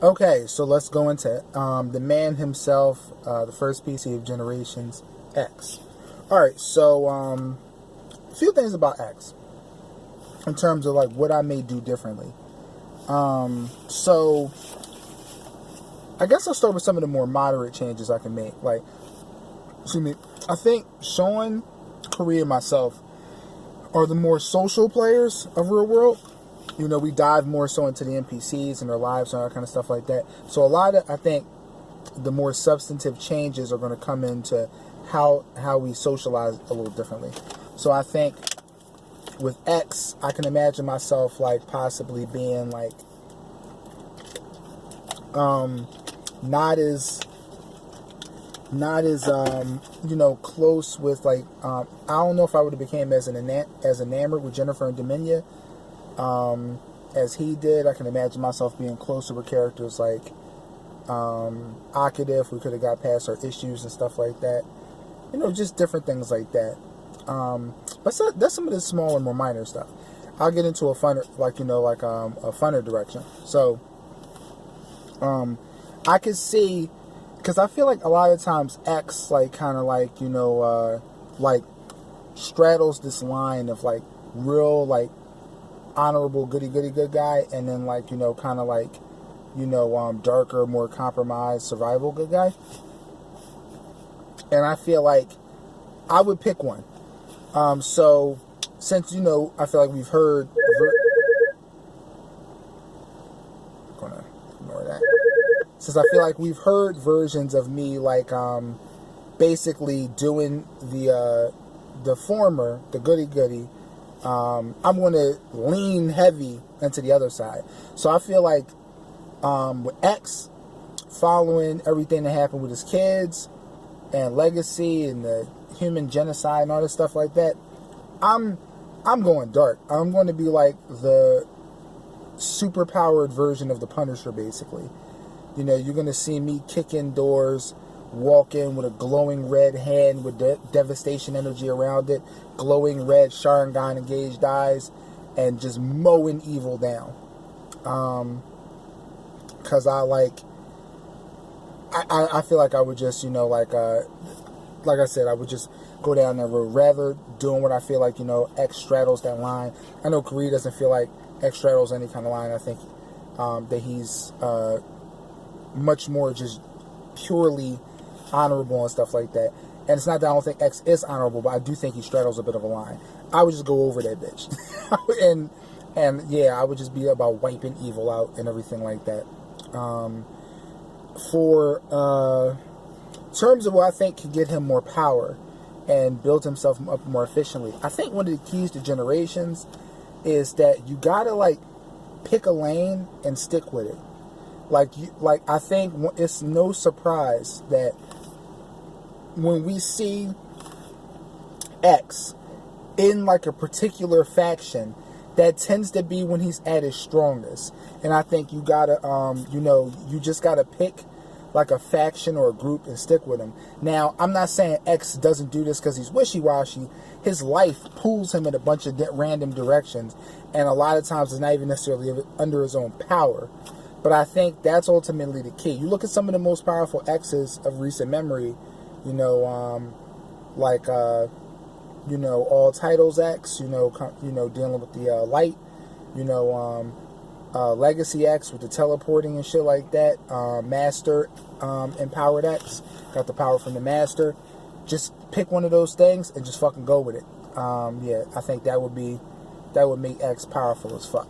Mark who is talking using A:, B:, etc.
A: Okay, so let's go into the man himself, the first PC of Generations, X. Alright, so a few things about X in terms of like what I may do differently. So I guess I'll start with some of the more moderate changes I can make. Like, excuse me, I think Sean, Korea, and myself are the more social players of Real World. You know, we dive more so into the NPCs and their lives and all that kind of stuff like that. So a lot of, I think, the more substantive changes are going to come into how we socialize a little differently. So I think with X, I can imagine myself like possibly being like not as you know, close with like I don't know if I would have became as enamored with Jennifer and Dominion as he did. I can imagine myself being closer with characters like Akadev. We could have got past our issues and stuff like that. You know, just different things like that. But so, that's some of the smaller, more minor stuff. I'll get into a funner, like, you know, like a funner direction. So I could see, because I feel like a lot of times X, like, kind of like, you know, like straddles this line of like real, like, honorable goody good guy, and then like, you know, kind of like, you know, darker, more compromised survival good guy. And I feel like I would pick one. So since, you know, I feel like we've heard gonna ignore that. Since I feel like we've heard versions of me like basically doing the former, the goody, I'm going to lean heavy into the other side. So I feel like with X, following everything that happened with his kids and legacy and the human genocide and all this stuff like that, I'm going dark. I'm going to be like the super powered version of the Punisher, basically. You know, you're going to see me kicking doors, walk in with a glowing red hand with devastation energy around it, glowing red Sharingan engaged eyes, and just mowing evil down. Because I feel like I would just, you know, like I said, I would just go down that road, rather doing what I feel like, you know, X straddles that line. I know Korea doesn't feel like X straddles any kind of line. I think that he's much more just purely honorable and stuff like that. And it's not that I don't think X is honorable, but I do think he straddles a bit of a line. I would just go over that bitch. and yeah, I would just be about wiping evil out and everything like that. For terms of what I think could get him more power and build himself up more efficiently, I think one of the keys to Generations is that you gotta like pick a lane and stick with it. Like I think it's no surprise that when we see X in like a particular faction, that tends to be when he's at his strongest. And I think you gotta, you know, you just gotta pick like a faction or a group and stick with him. Now, I'm not saying X doesn't do this because he's wishy-washy. His life pulls him in a bunch of random directions, and a lot of times it's not even necessarily under his own power. But I think that's ultimately the key. You look at some of the most powerful X's of recent memory, you know, like, you know, All Titles X, you know, dealing with the light, you know, Legacy X with the teleporting and shit like that, Master Empowered X, got the power from the Master. Just pick one of those things and just fucking go with it. Yeah, I think that would make X powerful as fuck.